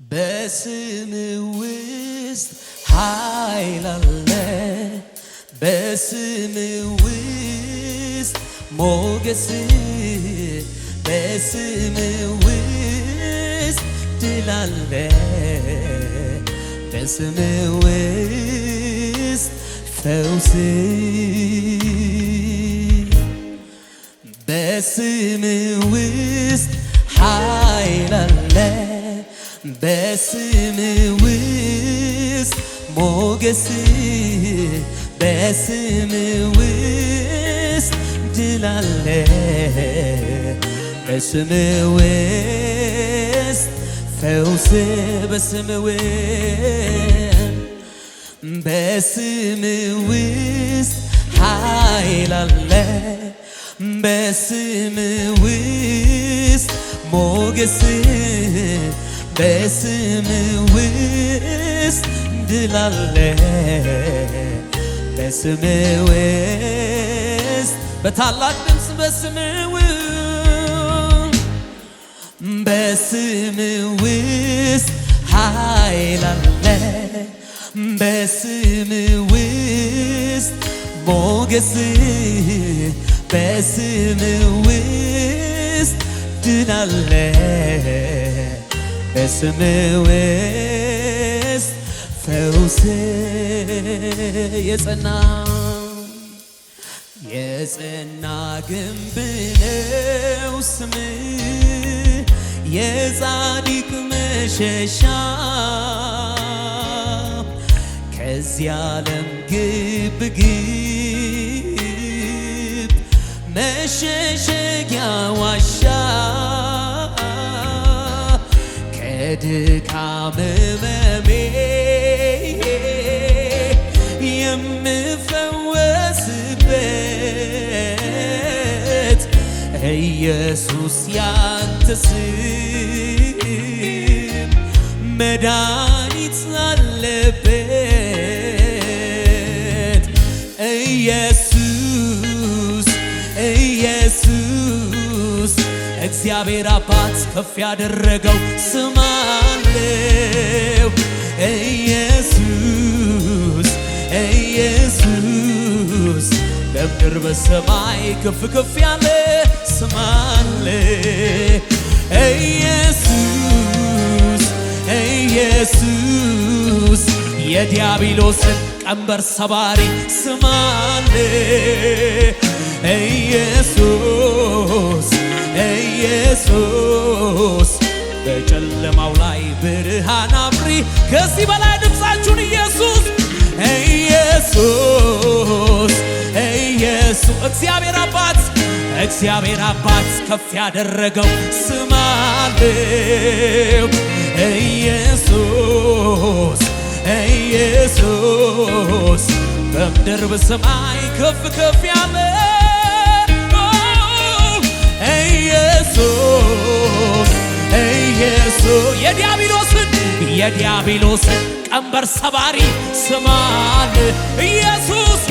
በስም ውስጥ ኃይል አለ በስም ውስጥ ሞገስ በስም ውስጥ ድል አለ በስም ውስጥ ፈውስ በስም ውስጥ ኃይል አለ በስም ውስጥ ሞገስ በስም ውስጥ ድል አለ በስም ውስጥ ፈውስ በስም ውስጥ ኃይል አለ በስም ውስጥ ሞገስ በስም ውስጥ ድል አለ በስም ውስጥ በታላቅ ድምፅ በስም ውስጥ ኃይል አለ በስም ውስጥ ሞገስ በስም ውስጥ ድል አለ በስም ውስጥ ፈውስ የጸና ግንብ ነው ስም የጻድቅ መሸሻ ከዚህ ዓለም ግብግብ መሸሸጊያ ዋሻ ከድካም ሕመሜ የምፈወስበት ኢየሱስ ያንተ ስም መድኃኒት አለበት ኢየሱስ እግዚአብሔር አባት ከፍ ያደረገው ስም አለው ኢየሱስ በምድር በሰማይ ከፍ ከፍ ያለ ስም አለ ኢየሱስ የዲያብሎስን ቀንበር ሰባሪ ስም አለ ኢየሱስ በጨለማው ላይ ብርሃን አብሪ ከዚህ በላይ ድምፃችሁን ኢየሱስ እግዚአብሔር አባት ከፍ ያደረገው ስም አለው ኢየሱስ በምድር በሰማይ ከፍ ከፍ ያለ ኢየሱስ የዲያብሎስን ቀንበር ሰባሪ ስም አለ ኢየሱስ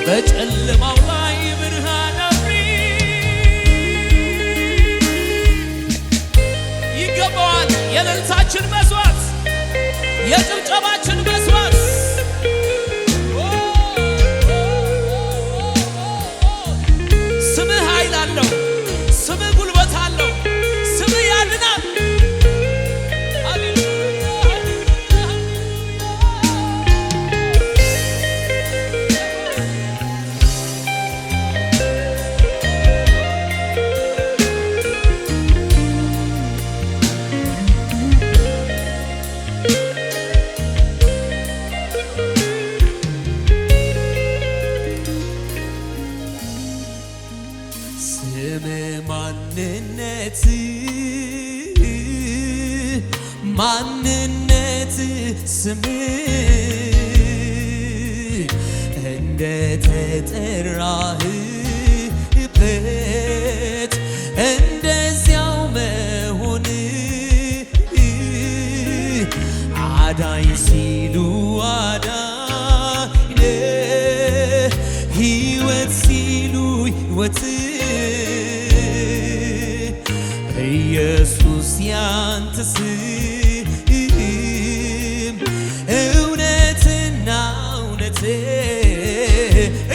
በጨለማው ላይ ብርሃን አብሪ ይገባዋል የእልልታችን መስዋዕት የጭብጨባችን መስዋዕት ስምህ ኃይል አለው ስምህ ጉልበት አለው ስምህ ያድናል ማንነት ስም እንደ ተጠራህበት እንደዚያው መሆን አዳኝ ሲሉ አዳኝ ሕይወት ሲሉ ሕይወት ስም እውነትና እውነት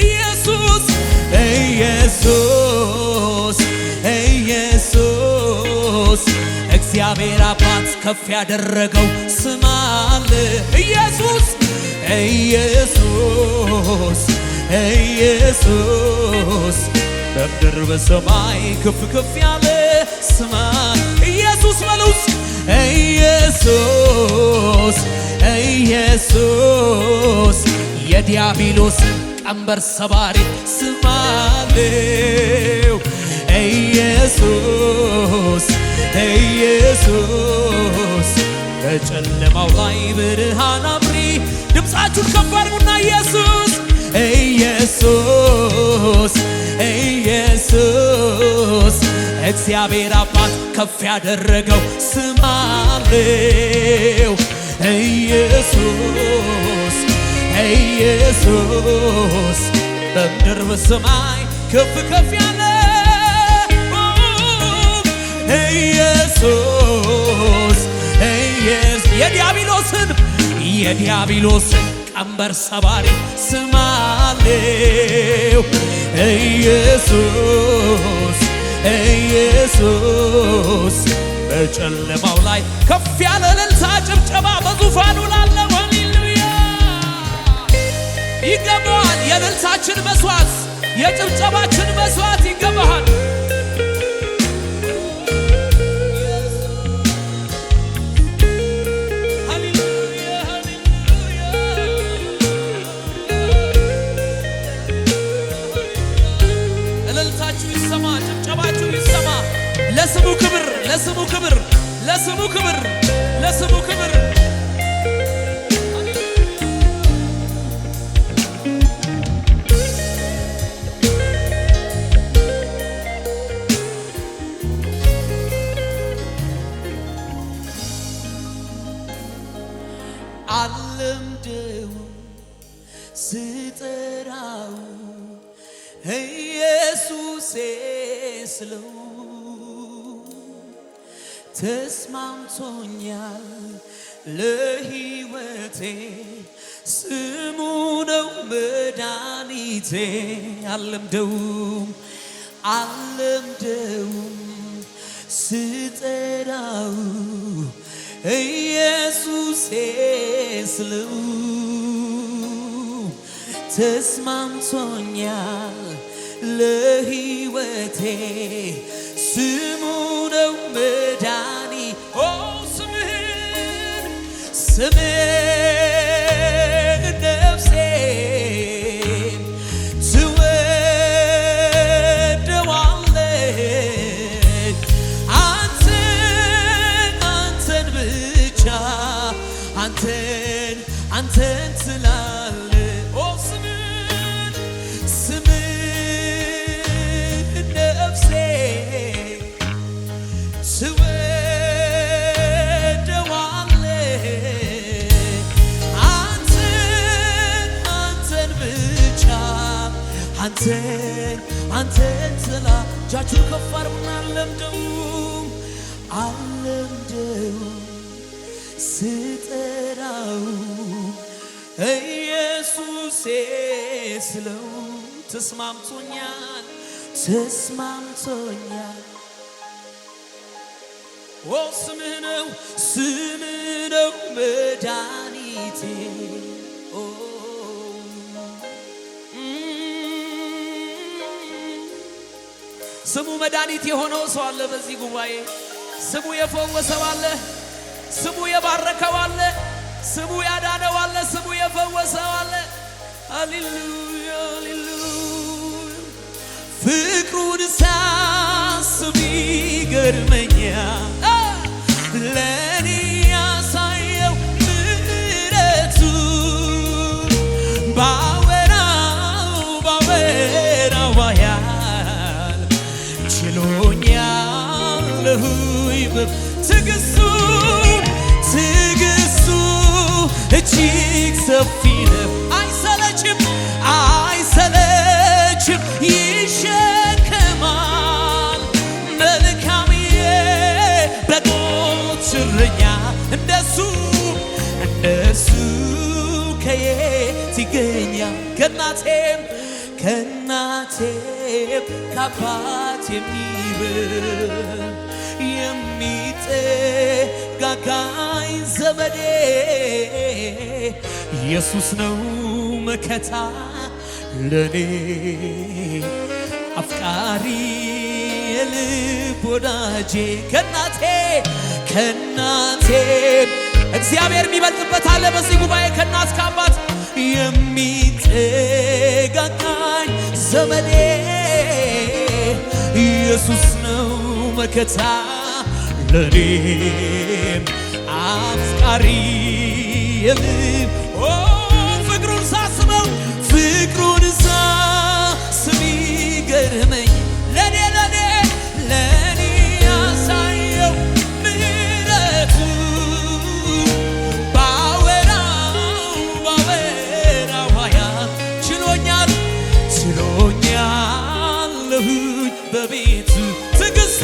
ኢየሱስ ኢየሱስ ኢየሱስ እግዚአብሔር አባት ከፍ ያደረገው ስም አለ ኢየሱስ ኢየሱስ ኢየሱስ በምድር በሰማይ ከፍ ከፍ ያለ ስም ኢየሱስ በሉስ ኢየሱስ ኢየሱስ የዲያብሎስ ቀንበር ሰባሪ ስም አለው ኢየሱስ ኢየሱስ በጨለማው ላይ ብርሃን አብሪ ድምፃችሁን ከፍ አድርጉና ኢየሱስ ኢየሱስ ኢየሱስ እግዚአብሔር አባት ከፍ ያደረገው ስም አለው ኢየሱስ ኢየሱስ በምድር በሰማይ ከፍ ከፍ ያለ ኢየሱስ የዲያብሎስን ቀንበር ሰባሪ ስም አለው ኢየሱስ ኢየሱስ በጨለማው ላይ ከፍ ያለ እልልታ ጭብጨባ በዙፋኑ ላለው ሃሌሉያ ይገባዋል። የእልልታችን መስዋዕት የጭብጨባችን መስዋዕት ይገባሃል። ለስሙ ክብር ለስሙ ክብር ለስሙ ክብር ለስሙ ክብር አልለምደው ስጠራው ኢየሱሴ ስለው ተስማምቶኛል ለሕይወቴ ስሙ ነው መድኃኒቴ አልለምደውም ስጠራው ኢየሱሴ ስለው ተስማምቶኛል ለሕይወቴ ስሙ ነው መዳኒ ስምህን ነፍሴ ትወደዋለች አንተን ብቻ አንተን ትላለች ስምህን ነፍሴ አንተን ስላ እጃችሁን ከፍ አድርጉና አልለምደውም ስጠራው ኢየሱሴ ስለው ተስማምቶኛል ስምህ ነው መድኃኒቴ ስሙ መድኃኒት የሆነው ሰው አለ በዚህ ጉባኤ ስሙ የፈወሰው አለ ስሙ የባረከው አለ ስሙ ያዳነው አለ ስሙ የፈወሰው አለ ሃሌሉያ ሃሌሉያ ፍቅሩን ሳስብ ይገርመኛል ለኔ ያሳየው ምሕረቱ ባወራው ያህል ችሎኛል ትዕግስቱ እጅግ ሰፊ ነው አይሰለችም ይሸከማል መልካምዬ በጎች ችሎኛል ከእናቴም ከአባት የሚበልጥ የሚጠጋጋኝ ዘመዴ ኢየሱስ ነው መከታ ለኔ አፍቃሪ የልብ ወዳጄ ከእናቴም እግዚአብሔር የሚበልጥበት አለ በዚህ ጉባኤ ከእናት ከአባት የሚጠጋጋኝ ዘመዴ ኢየሱስ ነው መከታ ለኔም አፍቃሪ የልብ ፍቅሩን ሳስበው ይገርመኝ ለኔ ያሳየው ምሕረቱ ባወራው ችሎኛለሁኝ በቤቱ ትዕግስቱ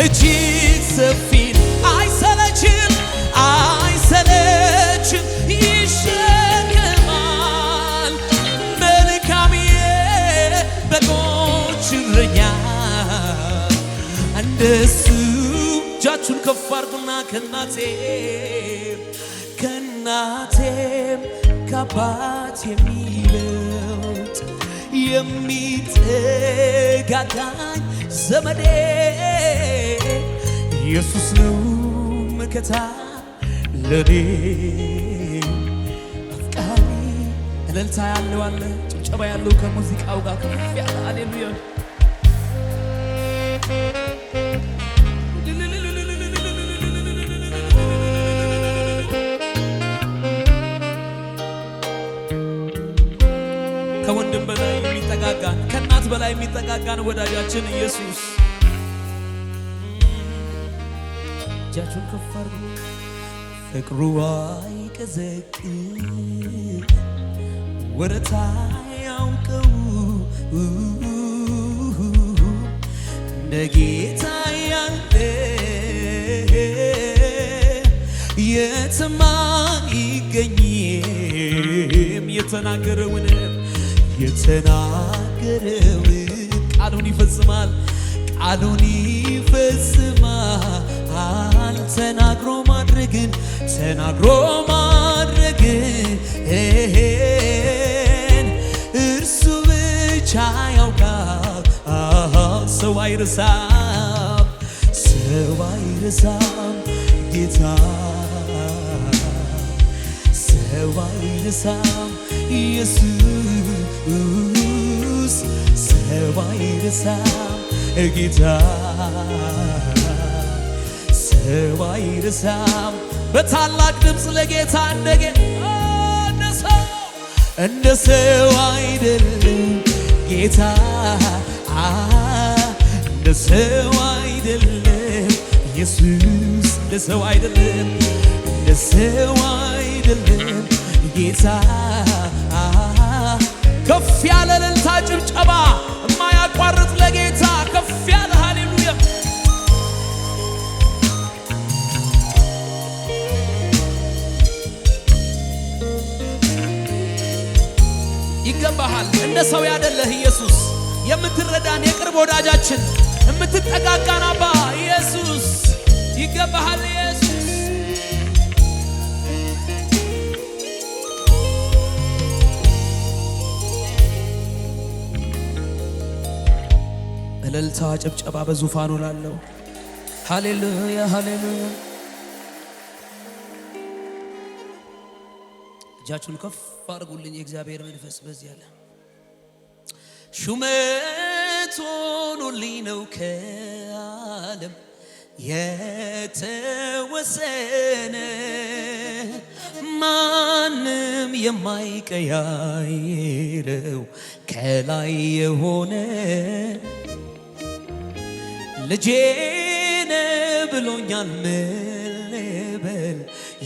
እጅግ ሰፊ አይሰለችም ይሸከማል መልካም የበጎች እረኛ እንደሱ እጃችሁን ከፍ አድርጉና ከእናቴም ከአባት የሚበልጥ የሚጠጋጋኝ ዘመዴ ኢየሱስ ነው መከታ ለኔ አፍቃሪ እልልታ ያለው አለ ጭብጨባ ያለው ከሙዚቃው ጋር ከፍ ያለ ሃሌሉያ ከወንድም በላይ የሚጠጋጋን ከእናት በላይ የሚጠጋጋን ወዳጃችን ኢየሱስ እጃችሁን ከፍ አድርጉ ፍቅሩ አይቀዘቅዝ ወረታ ያውቀው እንደ ጌታ ያለ የትም አይገኝም የተናገረውን ቃሉን ይፈጽማል ተናግሮ ማድረግን እርሱ ብቻ ያውቃል ሰው አይረሳም ጌታ ሰው አይረሳም ኢየሱስ ሰው አይረሳም ጌታ ሰው አይረሳም በታላቅ ድምፅ ለጌታ እንደ ሰው አይደለም ጌታ እንደ ሰው አይደለም ኢየሱስ እንደ ሰው አይደለም ጌታ ከፍ ያለ እልልታ ጭብጨባ የማያቋርጥ ለጌታ ከፍ ያለ ሃሌሉያ ይገባሃል እንደ ሰው ያደለህ ኢየሱስ የምትረዳን የቅርብ ወዳጃችን የምትጠጋጋን አባ ኢየሱስ ይገባሃል ኢየሱስ እልልታ ጭብጨባ በዙፋኑ ላለው ሃሌሉያ ሃሌሉያ እጃችሁን ከፍ አድርጉልኝ የእግዚአብሔር መንፈስ በዚህ ያለ ሹመት ሆኖልኝ ነው ከዓለም የተወሰነ ማንም የማይቀያይረው ከላይ የሆነ ልጄነ ብሎኛል መልበል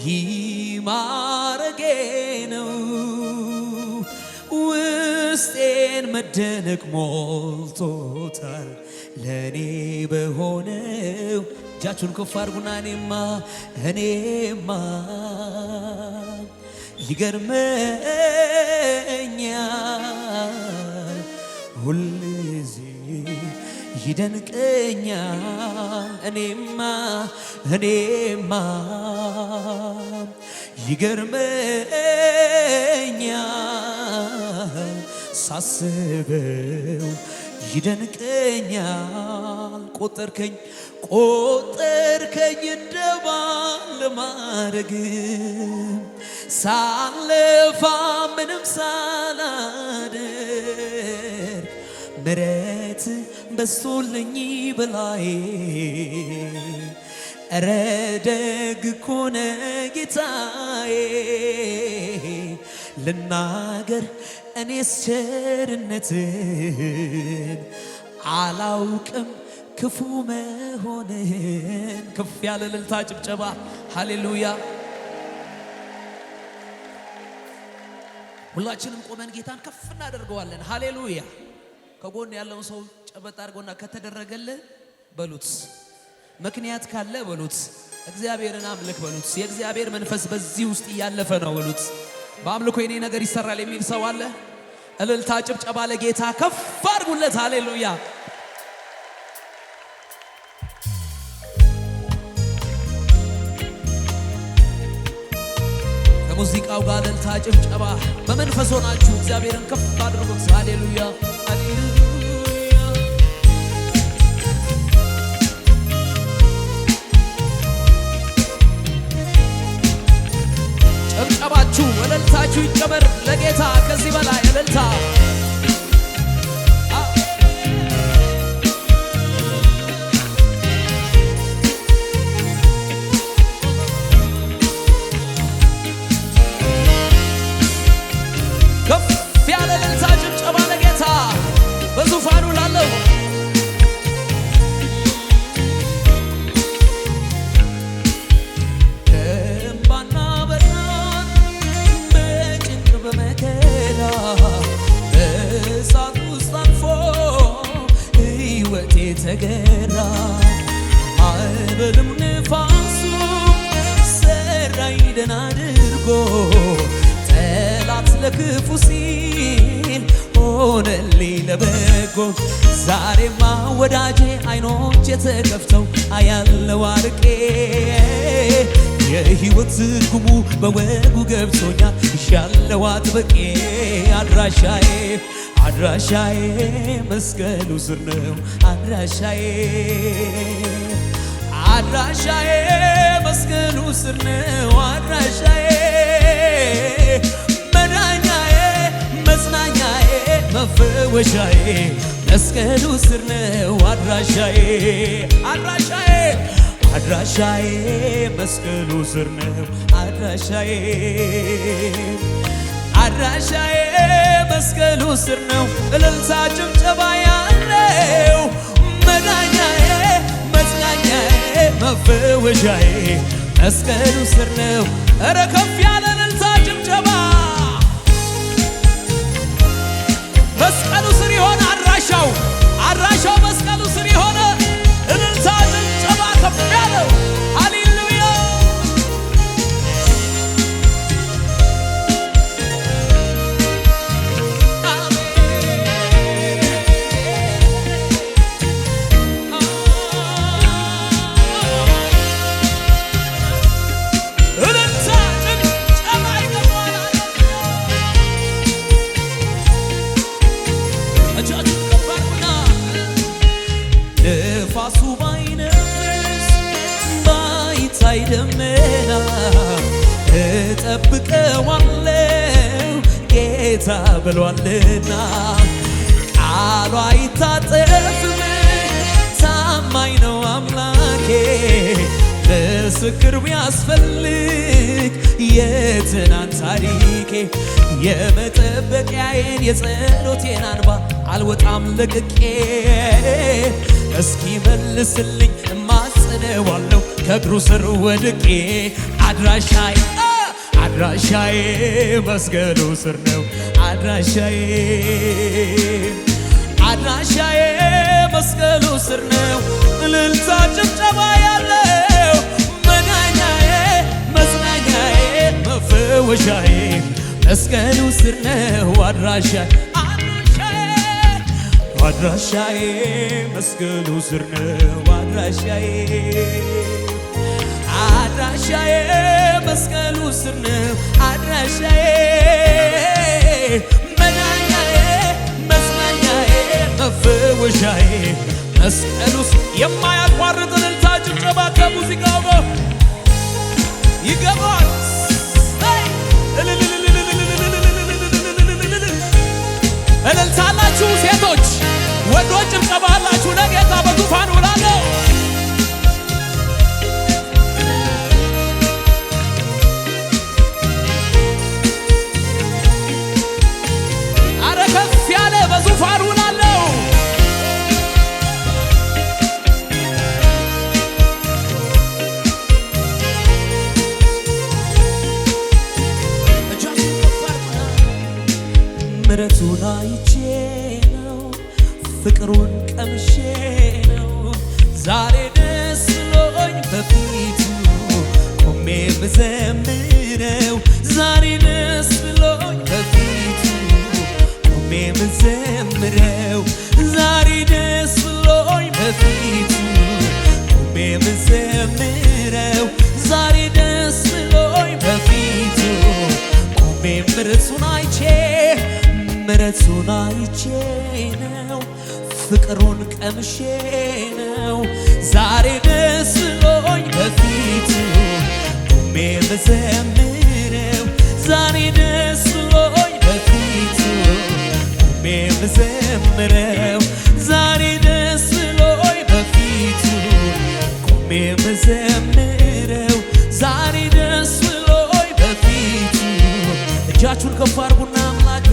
ይማረጌ ነው ውስጤን መደነቅ ሞልቶታል ለኔ በሆነው እጃችሁን ከፍ አድርጉና እኔማ ይገርመኛል ሁልጊዜ ይደንቀኛል እኔማ ይገርመኛል ሳስበው ይደንቀኛል ቆጠርከኝ እንደባል ለማድረግ ሳለፋ ምንም ሳላደርግ ምሕረት በዝቶልኝ በላዬ እረ ደግ እኮ ነህ ጌታዬ ልናገር እኔስ ቸርነትን አላውቅም ክፉ መሆንህን። ከፍ ያለ እልልታ ጭብጨባ ሃሌሉያ። ሁላችንም ቆመን ጌታን ከፍ እናደርገዋለን። ሃሌሉያ። ከጎን ያለውን ሰው ጨበጥ አድርጎና ከተደረገልህ በሉት፣ ምክንያት ካለ በሉት፣ እግዚአብሔርን አምልክ በሉት። የእግዚአብሔር መንፈስ በዚህ ውስጥ እያለፈ ነው በሉት። በአምልኮ የኔ ነገር ይሰራል የሚል ሰው አለ? እልልታ ጭብጨባ ለጌታ ከፍ አድርጉለት። ሃሌሉያ። ከሙዚቃው ጋር እልልታ ጭብጨባ በመንፈስ ሆናችሁ እግዚአብሔርን ከፍ አድርጉት። ሃሌሉያ ሃሌሉያ። ጭብጨባችሁ እልልታችሁ ይጨመር ለጌታ ከዚህ በላይ እልልታ። ከፍ ያለ እልልታ ጭብጨባ ለጌታ በዙፋኑ ላለው እምባና በረሃን በጭንቅ በመከራ በእሳት ውስጥ አልፎ ሕይወቴ ተገራ ማዕበልም ንፋሱ ሰራኝ ደህና አድርጎ ጠላት ለክፉ ሲል ሆነልኝ ለበጎ ዛሬማ ወዳጄ አይኖች የተከፍተው አያለው አርቄ የሕይወት ትርጉሙ በወጉ ገብቶኛል ይሻለው አጥብቄ አድራሻዬ መስቀሉ ስር ነው አድራሻዬ መስቀሉ ስር ነው አድራሻዬ መዳኛዬ መጽናኛዬ መፈወሻዬ መስቀሉ ስር ነው አድራሻዬ መስቀሉ ስር ነው አድራሻዬ መስቀሉ ስር ነው እልልታ ጭብጨባ ያለው መዳኛዬ መጽናኛዬ መፈወሻዬ መስቀሉ ስር ነው። ኧረ ከፍ ያለ እልልታ ጭብጨባ መስቀሉ ስር የሆነ አድራሻው መስቀሉ ስር የሆነ እልልታ ጭብጨባ ከፍ ያለው ሃሌሉያ። እልልታ ጭብጨባ ይገባል። እጃችሁ ከፍ አድርጉና ነፋሱ ባይነፍስ ባይታይ ደመና እጠብቀዋለሁ ጌታ ብሏልና ቃሉ አይታጠፍም ታማኝ ነው አምላኬ ምስክር ቢያስፈልግ የትናንት ታሪኬ የመጠበቂያዬን የጸሎቴን አንባ አልወጣም ለቅቄ እስኪ መልስልኝ እማጽነዋለሁ ከእግሩ ስር ወድቄ አድራሻዬ መስቀሉ ስር ነው አድራሻዬ መስቀሉ ስር ነው እልልታ ጭብጨባ ያለው መዳኛዬ መጽናኛዬ መፈወሻዬ መስቀሉ ስር ነው አድራሻዬ አድራሻዬ መስቀሉ ስር ነው አድራሻዬ አድራሻዬ መስቀሉ ስር ነው አድራሻዬ መዳኛዬ መጽናኛዬ መፈወሻዬ መስቀሉስ የማያቋርጥ እልልታ ጭብጨባ ከሙዚቃው ጋር ይገባል። እልልታ አላችሁ ሴቶች ወንዶች ጭብጨባ አላችሁ ለጌታ በዙፋኑ ላለው አረ ከፍ ያለ በዙፋኑ ላለው ምሕረቱን አይቼ ነው ፍቅሩን ቀምሼ ነው ዛሬ ደስ ብሎኝ በፊቱ ቆሜ ምዘምረው ዛሬ ደስ ብሎኝ በፊቱ ቆሜ ምዘምረው ዛሬ ደስ ብሎኝ በፊቱ ቆሜ ምዘምረው ዛሬ ደስ ብሎኝ በፊቱ ቆሜ ምሕረቱን አይቼ ምሕረቱን አይቼ ነው ፍቅሩን ቀምሼ ነው ዛሬ ደስ ብሎኝ በፊቱ ቆሜ ምዘምረው ዛሬ ደስ ብሎኝ በፊቱ ቆሜ ምዘምረው ዛሬ ደስ ብሎኝ በፊቱ ቆሜ ምዘምረው ዛሬ ደስ ብሎኝ በፊቱ እጃችሁን ከፍ አድርጉና አምላኬ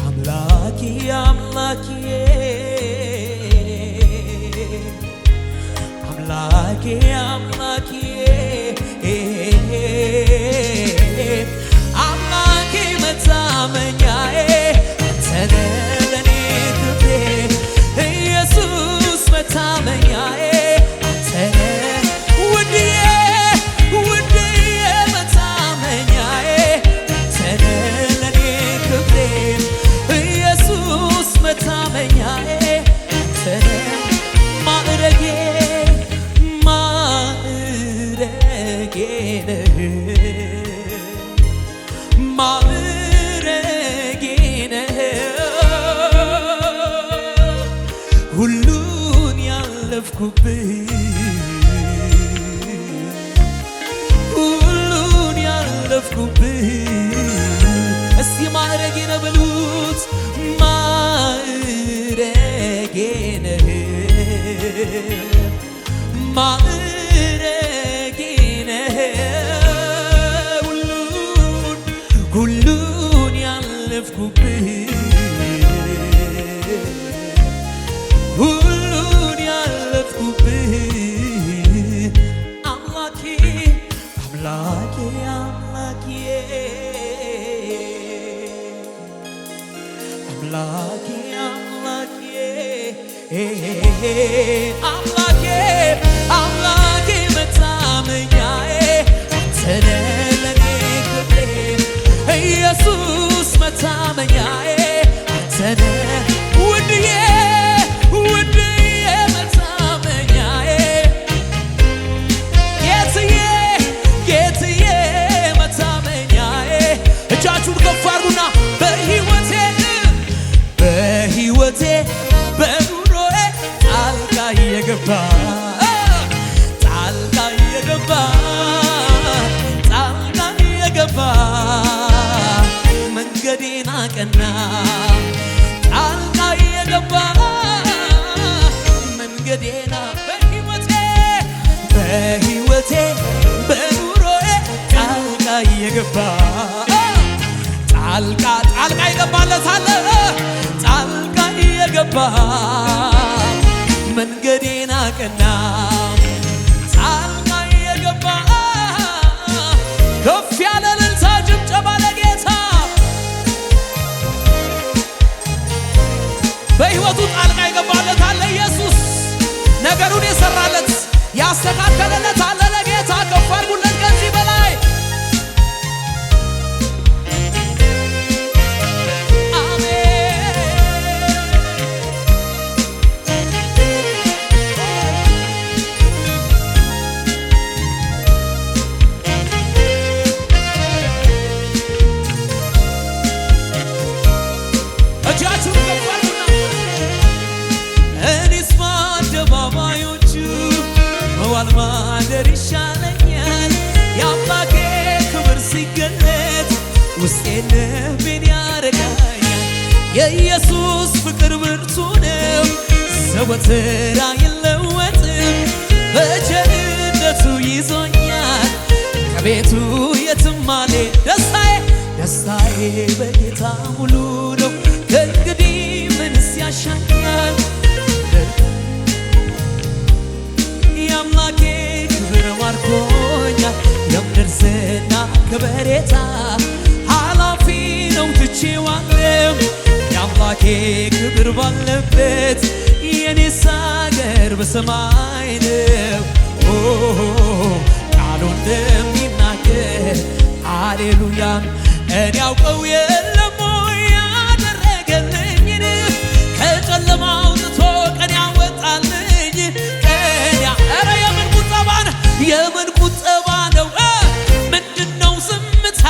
አምላኬ አምላኬ አምላኬ አምላኬ መታመኛዬ አንተነ ለኔ ክብሬ ኢየሱስ መታመኛዬ አንተነ ውድዬ ውድዬ መታመኛዬ አንተነ ለኔ ክብሬ ኢየሱስ መታመኛዬ አንተነ ማዕረጌ ማዕረጌ ነህ ማዕረጌ ነህ ሁሉን ያለፍኩብህ ሁሉን ያለፍኩብህ እስቲ ማዕረጌ ነህ በሉት ማዕረጌ ነህ ማዕረጌ ነህ ሁሉን ያለፍኩብህ ሁሉን ያለፍኩብህ አምላኬ አምላኬ አምላኬ አምላኬ አምላኬ አምላኬ መታመኛዬ አንተነ ለኔ ክብሬ ኢየሱስ መታመኛዬ አንተነ ውድዬ ውድዬ መታመኛዬ ጌትዬ ጌትዬ መታመኛዬ እጃችሁን ከፍ አድርጉና በሕይወቴ በኑሮዬ ጣልቃ የገባ ጣልቃ የገባ ጣልቃ የገባ መንገዴን አቀና ጣልቃ የገባ መንገዴና በሕይወቴ በኑሮዬ ጣልቃ የገባ ጣልቃ ይገባለት አለ ጣልቃ የገባ መንገዴን አቀና ጣልቃ የገባ ከፍ ያለ እልልታ ጭብጨባ ለጌታ በሕይወቱ ጣልቃ ይገባለት አለ ኢየሱስ ነገሩን የሰራለት ያስተካከለለት አለ ለጌታ ከፍ አድርጉለት ከዚህ በላይ ልቤን ያረጋኛል። የኢየሱስ ፍቅር ብርቱ ነው፣ ዘወትር አይለወጥም። በቸርነቱ ይዞኛል ከቤቱ የትም አልሄድ። ደስታዬ በጌታ ሙሉ ነው። ከእንግዲህ ምንስ ያሻኛል? የአምላኬ ክብር ማርኮኛል። የምድር ዝና ከበሬታ ኃላፊ ነው ትቼዋለሁ። የአምላኬ ክብር ባለበት የኔስ አገር በሰማይ ነው። ቃሉ እንደሚናገር ሃሌሉያን እኔ ያውቀው የለም ወይ ያደረገልኝን? ከጨለማ አውጥቶ ቀን ያወጣልኝ ኧረ የምን ቁጠባ ነው? የምን ቁጠባ ነው? ምንድነው ዝምታ?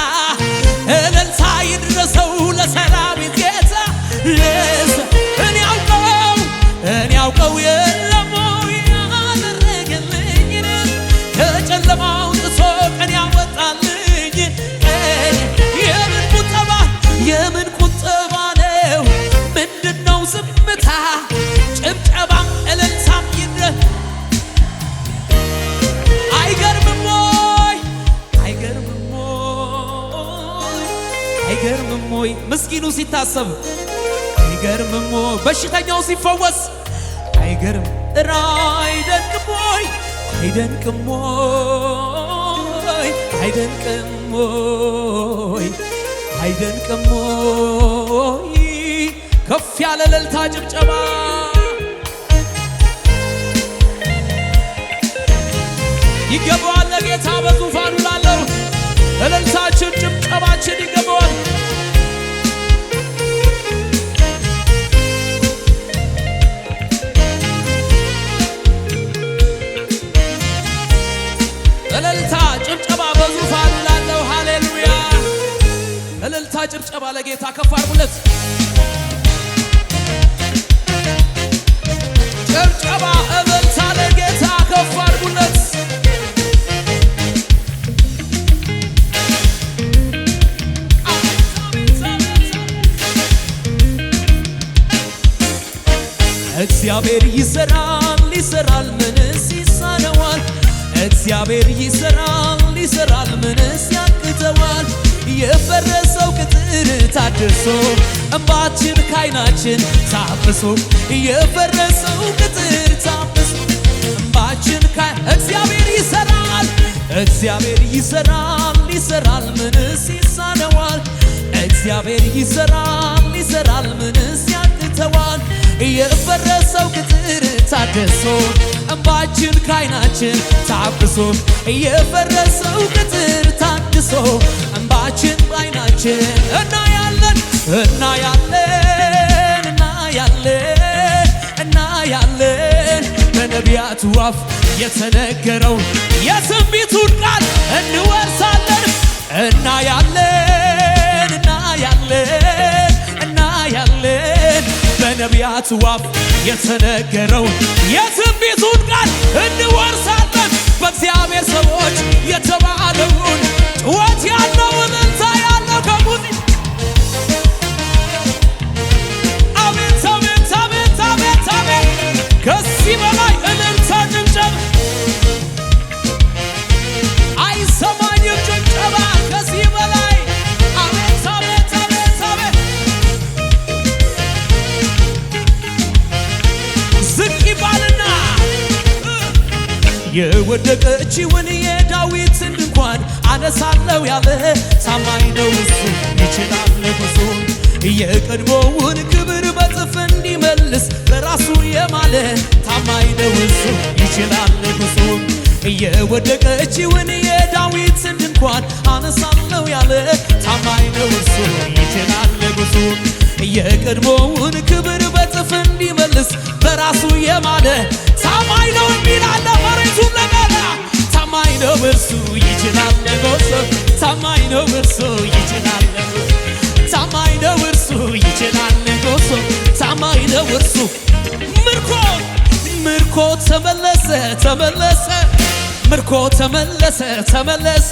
እልልታ ይድረሰው ለሰራዊት ጌታ። እኔ ያውቀው የለም ወይ ያደረገልኝን? ከጨለማ አውጥቶ ቀን ያወጣልኝ የምን ቁጠባ ነው? ምንድነው ዝምታ? ጭብጨባም እልልታም ይድረስ። አይገርምም ወይ? አይገርምም ወይ? ምስኪኑ ሲታሰብ አይገርምም ወይ? በሽተኛው ሲፈወስ አይገርም? እረ አይደንቅም ወይ? አይደንቅም ወይ? አይደንቅም ወይ? አይደንቅም ወይ? ከፍ ያለ እልልታ ጭብጨባ ይገባዋል ለጌታ በዙፋኑ ላለው እልልታችን ጭብጨባችን ይገባዋል። እልልታ ጭብጨባ በዙፋኑ ላለው ሃሌሉያ። እልልታ ጭብጨባ ለጌታ ከፍ አድርጉለት። ጭብጨባ እልልታ ለጌታ ከፍ አድርጉለት። እግዚአብሔር ይሰራል ምንስ ይሳነዋል? እግዚአብሔር ይሰራል ምንስ ያቅተዋል? የፈረሰው ቅጥር ታድሶ እንባችን ካይናችን ታብሶ የፈረሰው ቅጥር ታብሶ እንባችን እግዚአብሔር ይሰራል ምንስ ይሳነዋል? እግዚአብሔር ይሰራል ምንስ ያቅተዋል? የፈረሰው ቅጥር ታድሶ እንባችን ካይናችን ታብሶ የፈረሰው ቅጥር ታድሶ እንባችን ካይናችን እናያለን በነቢያቱ አፍ የተነገረው የትንቢቱን ቃል እንወርሳለን። እናያለን በነቢያቱ አፍ የተነገረው የትንቢቱን ቃል እንወርሳለን። በእግዚአብሔር ሰዎች የተባለውን ጩኸት ያለው እልልታ ያለው ከሙዚ አቤት አቤት አቤት አቤት አቤት ከዚህ በላይ እልልታ ጭብጨባ አይሰማኝም። ጭብጨባ ከዚህ በላይ አቤት አቤት አቤት አቤት ዝቅ ይባልና የወደቀችውን የዳዊትን ድንኳን አነሳለው ያለ ታማኝ ነው እሱ ይችላል ንጉሡ። የቀድሞውን ክብር በጥፍ እንዲመልስ ለራሱ የማለ ታማኝ ነው እሱ ይችላል ንጉሡ። የወደቀችውን የዳዊትን ድንኳን አነሳለው ያለ ታማኝ ነው እሱ ይችላል ንጉሡ። የቀድሞውን ክብር በጥፍ እንዲመልስ በራሱ የማለ ታማኝ ነው የሚላለ መሬቱን ለጋላ ታማኝ ነው እርሱ ይችላል ንጉሡ። ታማኝ ነው እርሱ ይችላል ንጉሡ። ታማኝ ነው እርሱ ይችላል ንጉሡ። ታማኝ ነው እርሱ። ምርኮ ተመለሰ ምርኮ ተመለሰ ተመለሰ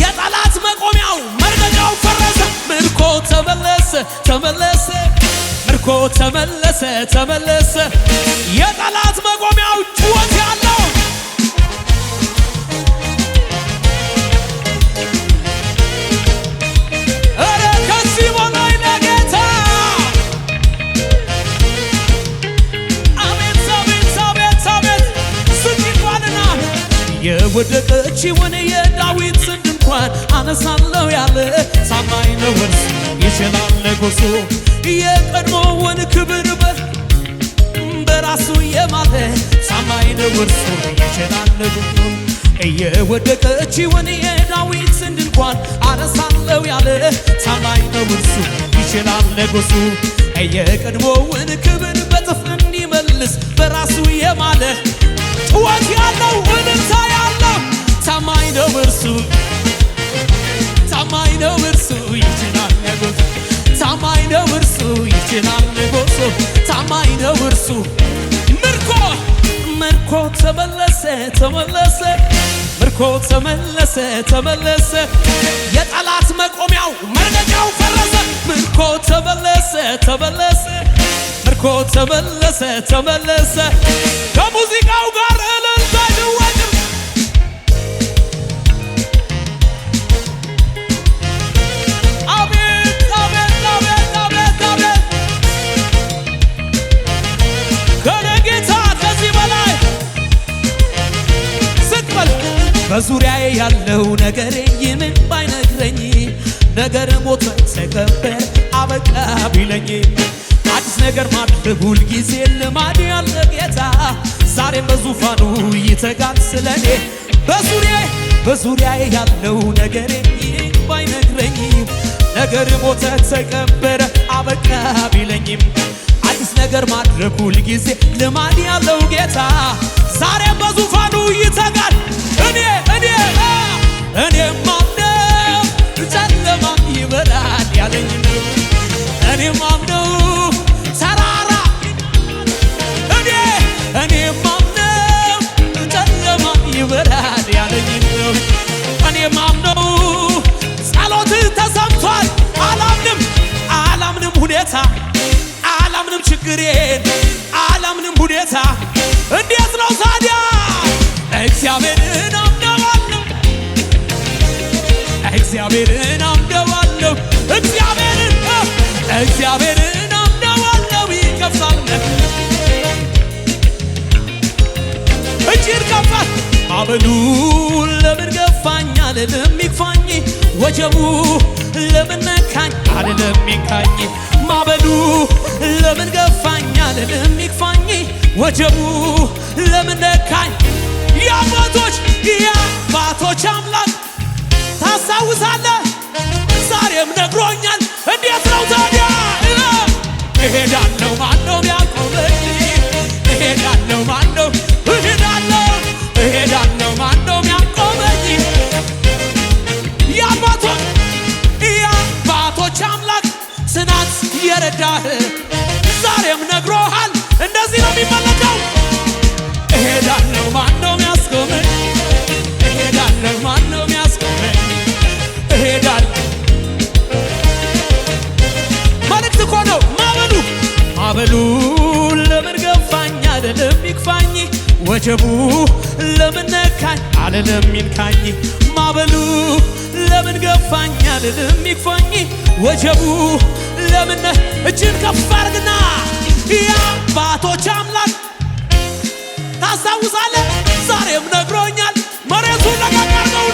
የጠላት መቆሚያው መርገጫው ፈረሰ ምርኮ ተመለሰ ተመለሰ ምርኮ ተመለሰ ተመለሰ የጠላት መቆሚያው ጩኸት ያለው ኧረ ከዚህ በላይ ለጌታ አቤት አቤት አቤት አቤት ስንኳንና የወደቀችውን የዳዊትን ድንኳን አነሳለሁ ያለ ታማኝ ነው እርሱ ይችላል ንጉሡ የቀድሞውን ክብር በራሱ የማለ ታማኝ ነው እርሱ ይችላል ንጉሡ የወደቀችውን የዳዊትን ድንኳን አነሳለሁ ያለ ታማኝ ነው እርሱ ይችላል ንጉሡ የቀድሞውን ክብር በጥፍ እንዲመልስ በራሱ የማለ ጩኸት ያለው እልልታ ያለው ታማኝ ነው እርሱ ታማኝ ነው እርሱ ይችላል ንጉሡ ታማኝ ነው እርሱ ይችላል ንጉሡ ታማኝ ነው እርሱ ምርኮ ተመለሰ ተመለሰ ምርኮ ተመለሰ ተመለሰ የጠላት መቆሚያው መርገጫው ፈረሰ ምርኮ ተመለሰ ተመለሰ ምርኮ ተመለሰ ተመለሰ ከሙዚቃው ጋር እልልታ ይወጭም አቤት አቤት አቤት አቤት አቤት ከነጌታ ከዚህ በላይ ስቅበል በዙሪያዬ ያለው ነገሬ ይምን ባይነግረኝ ነገር ሞተ ተቀበረ አበቃ ቢለኝ አዲስ ነገር ማድረግ ሁልጊዜ ልማድ ያለ ጌታ ዛሬም በዙፋኑ ይተጋል ስለኔ በዙሪያዬ ያለው ነገሬ ባይነግረኝ ነገር ሞተ ተቀበረ አበቃ ቢለኝም አዲስ ነገር ማድረግ ሁልጊዜ ልማድ ያለው ጌታ ዛሬም በዙፋኑ ይተጋል እኔ ማምነው ጨለማ ይበራል ያለኝ ነው እኔ ማምነው ተራራ እኔ ማምነው ጨለማ ይበራል ያለኝ ነው እኔ ማምነው ጸሎት ተሰምቷል አላምንም ሁኔታ አላምንም ችግሬን አላምንም ሁኔታ እንዴት ነው ታዲያ እግዚአብሔርን አምነዋለሁ እግዚአብሔርን አምነዋለሁ እግዚአብሔርን አምነዋለሁ ይከፍታል እጅር ከፋል ማዕበሉ ለምን ገፋኝ አልልም ይግፋኝ ወጀቡ ለምን ነካኝ አልልም ይንካኝ ማዕበሉ ለምን ገፋኝ አልልም ይግፋኝ ወጀቡ ለምን ነካኝ የአባቶች አምላክ ታስታውሳለህ ዛሬም ነግሮኛል እንዴት ነው ታዲያ እሄዳለሁ ማነው ቢያቆመኝ እሄዳለሁ ማነው ቢያቆመኝ የአባቶች አምላክ ትናንት የረዳህ ዛሬም ነግሮሃል እንደዚህ ነው የሚመለከው እሄዳለሁ ማነው ሚያስቆመኝ እሄዳለሁ ማነው ሚያስቆመኝ እሄዳለሁ መልእክት እኮ ነው ማዕበሉ ለምን ገፋኝ አይደለም ይግፋኝ ወጀቡ ለምን ነካኝ አይደለም ይንካኝ ማዕበሉ ለምን ገፋኝ አይደለም ይግፋኝ ወጀቡ ለምን እጅን ከፍ አድርግና የአባቶች አምላክ ታስታውሳለህ ዛሬም ነግሮኛል መሬቱን ለቀቅ አድርገው